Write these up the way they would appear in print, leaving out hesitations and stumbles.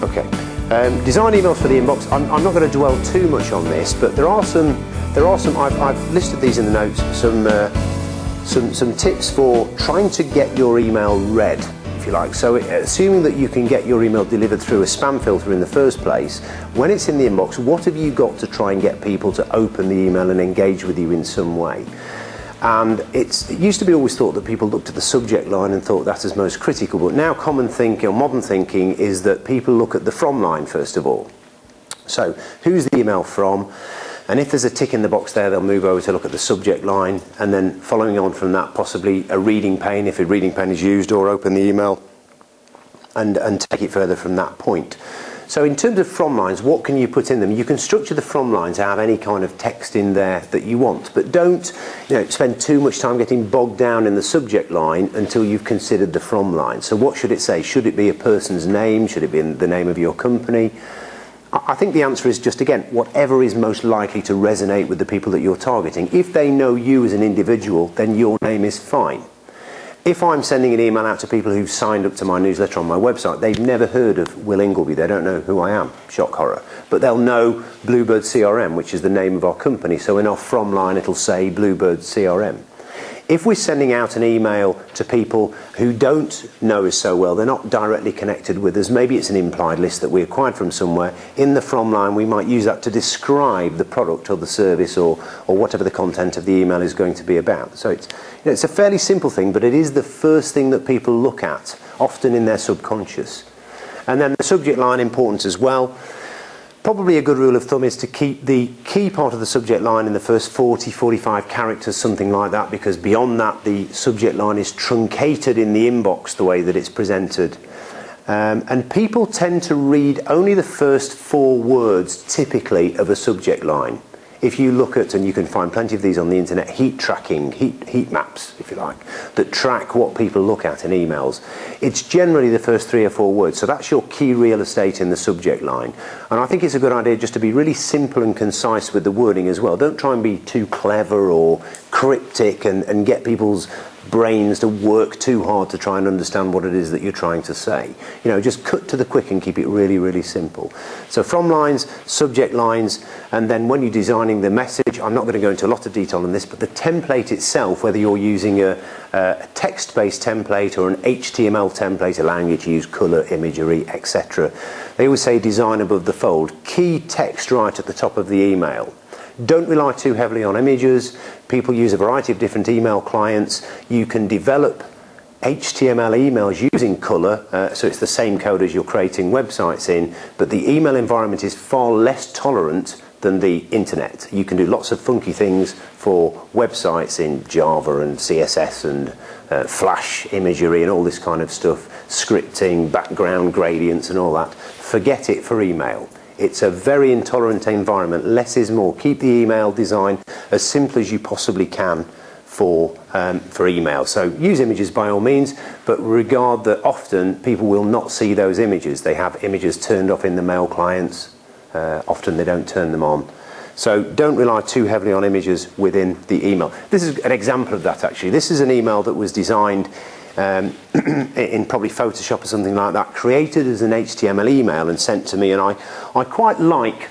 Okay. Design emails for the inbox. I'm not going to dwell too much on this, but there are some. I've listed these in the notes. Some tips for trying to get your email read, if you like. So, assuming that you can get your email delivered through a spam filter in the first place, when it's in the inbox, what have you got to try and get people to open the email and engage with you in some way? And it used to be always thought that people looked at the subject line and thought that is most critical, but now common thinking or modern thinking is that people look at the from line first of all. So who's the email from? And if there's a tick in the box there, they'll move over to look at the subject line, and then following on from that, possibly a reading pane if a reading pane is used, or open the email and take it further from that point. So in terms of from lines, what can you put in them? You can structure the from line to have any kind of text in there that you want, but don't spend too much time getting bogged down in the subject line until you've considered the from line. So what should it say? Should it be a person's name? Should it be the name of your company? I think the answer is just, again, whatever is most likely to resonate with the people that you're targeting. If they know you as an individual, then your name is fine. If I'm sending an email out to people who've signed up to my newsletter on my website, they've never heard of Will Ingleby, they don't know who I am, shock horror, but they'll know Bluebird CRM, which is the name of our company, so in our from line it'll say Bluebird CRM. If we're sending out an email to people who don't know us so well, they're not directly connected with us, maybe it's an implied list that we acquired from somewhere, in the from line we might use that to describe the product or the service or whatever the content of the email is going to be about. So it's a fairly simple thing, but it is the first thing that people look at, often in their subconscious. And then the subject line, important as well. Probably a good rule of thumb is to keep the key part of the subject line in the first 40, 45 characters, something like that, because beyond that the subject line is truncated in the inbox the way that it's presented. And people tend to read only the first 4 words typically of a subject line. If you look at, and you can find plenty of these on the internet, heat tracking, heat maps, if you like, that track what people look at in emails. It's generally the first 3 or 4 words, so that's your key real estate in the subject line. And I think it's a good idea just to be really simple and concise with the wording as well. Don't try and be too clever or cryptic and get people's brains to work too hard to try and understand what it is that you're trying to say. Just cut to the quick and keep it really, really simple. So from lines, subject lines, and then when you're designing the message, I'm not going to go into a lot of detail on this, but the template itself, whether you're using a text-based template or an HTML template allowing you to use colour, imagery, etc. They always say design above the fold. Key text right at the top of the email. Don't rely too heavily on images. People use a variety of different email clients. You can develop HTML emails using colour, so it's the same code as you're creating websites in, but the email environment is far less tolerant than the internet. You can do lots of funky things for websites in Java and CSS and Flash imagery and all this kind of stuff, scripting, background gradients and all that. Forget it for email. It's a very intolerant environment. Less is more. Keep the email design as simple as you possibly can for email. So use images by all means, but regard that often people will not see those images. They have images turned off in the mail clients. Often they don't turn them on. So don't rely too heavily on images within the email. This is an example of that actually. This is an email that was designed in probably Photoshop or something like that, created as an HTML email and sent to me, and I quite like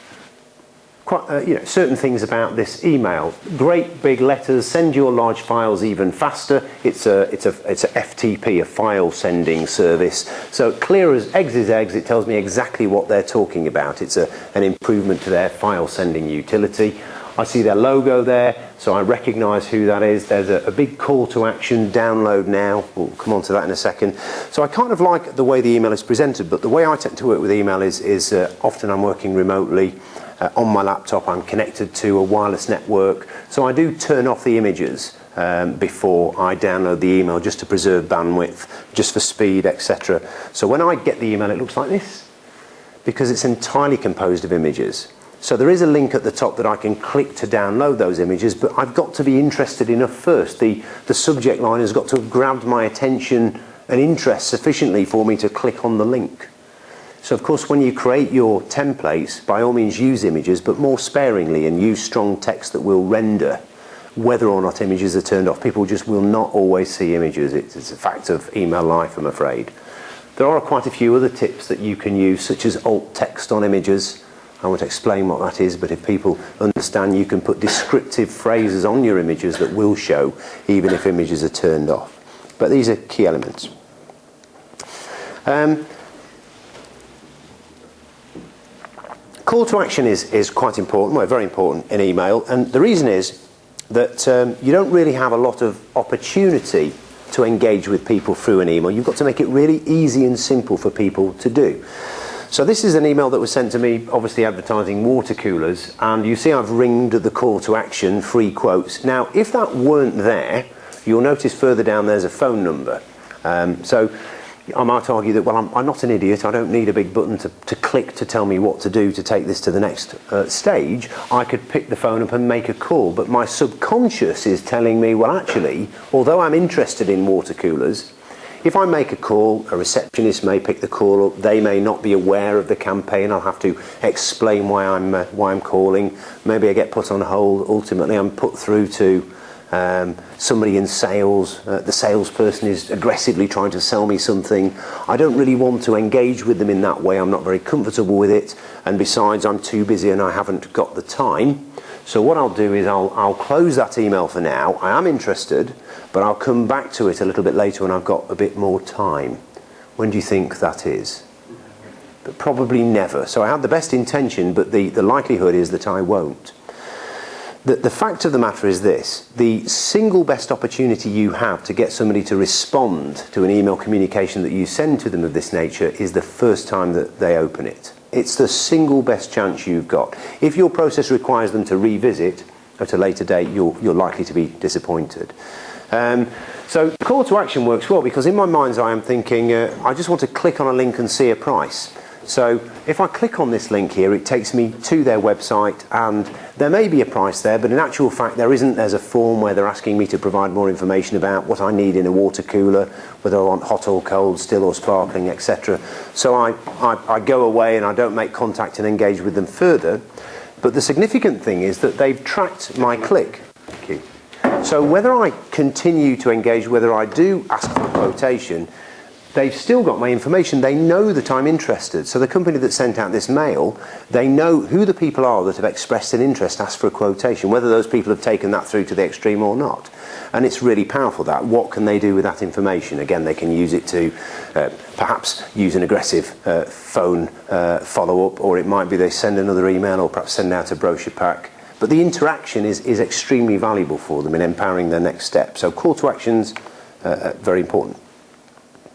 certain things about this email. Great big letters, send your large files even faster. It's a FTP, a file sending service. So clear as eggs is eggs, it tells me exactly what they're talking about. It's an improvement to their file sending utility. I see their logo there, so I recognise who that is. There's a big call to action, download now. We'll come on to that in a second. So I kind of like the way the email is presented, but the way I tend to work with email is often I'm working remotely on my laptop. I'm connected to a wireless network, so I do turn off the images before I download the email just to preserve bandwidth, just for speed, etc. So when I get the email, it looks like this, because it's entirely composed of images. So there is a link at the top that I can click to download those images, but I've got to be interested enough first. The subject line has got to have grabbed my attention and interest sufficiently for me to click on the link. So of course when you create your templates, by all means use images, but more sparingly, and use strong text that will render whether or not images are turned off. People just will not always see images. It's a fact of email life, I'm afraid. There are quite a few other tips that you can use, such as alt text on images. I won't explain what that is, but if people understand, you can put descriptive phrases on your images that will show even if images are turned off. But these are key elements. Call to action is quite important, well, very important in email, and the reason is that you don't really have a lot of opportunity to engage with people through an email. You've got to make it really easy and simple for people to do. So this is an email that was sent to me, obviously advertising water coolers, and you see I've ringed the call to action, free quotes. Now, if that weren't there, you'll notice further down there's a phone number. So I might argue that, well, I'm not an idiot. I don't need a big button to click to tell me what to do to take this to the next stage. I could pick the phone up and make a call, but my subconscious is telling me, well, actually, although I'm interested in water coolers, if I make a call, a receptionist may pick the call up. They may not be aware of the campaign. I'll have to explain why I'm calling. Maybe I get put on hold. Ultimately, I'm put through to somebody in sales. The salesperson is aggressively trying to sell me something. I don't really want to engage with them in that way. I'm not very comfortable with it, and besides, I'm too busy and I haven't got the time. So what I'll do is I'll close that email for now. I am interested, but I'll come back to it a little bit later when I've got a bit more time. When do you think that is? But probably never. So I have the best intention, but the likelihood is that I won't. The fact of the matter is this: the single best opportunity you have to get somebody to respond to an email communication that you send to them of this nature is the first time that they open it. It's the single best chance you've got. If your process requires them to revisit at a later date, you're likely to be disappointed. So call to action works well because in my mind's eye I'm thinking I just want to click on a link and see a price. So if I click on this link here, it takes me to their website, and there may be a price there, but in actual fact there isn't. There's a form where they're asking me to provide more information about what I need in a water cooler, whether I want hot or cold, still or sparkling, etc. So I go away and I don't make contact and engage with them further. But the significant thing is that they've tracked my click. Thank you. So whether I continue to engage, whether I do ask for a quotation, they've still got my information. They know that I'm interested. So the company that sent out this mail, they know who the people are that have expressed an interest, asked for a quotation, whether those people have taken that through to the extreme or not. And it's really powerful, that. What can they do with that information? Again, they can use it to perhaps use an aggressive phone follow-up, or it might be they send another email or perhaps send out a brochure pack. But the interaction is extremely valuable for them in empowering their next step. So call to actions, very important.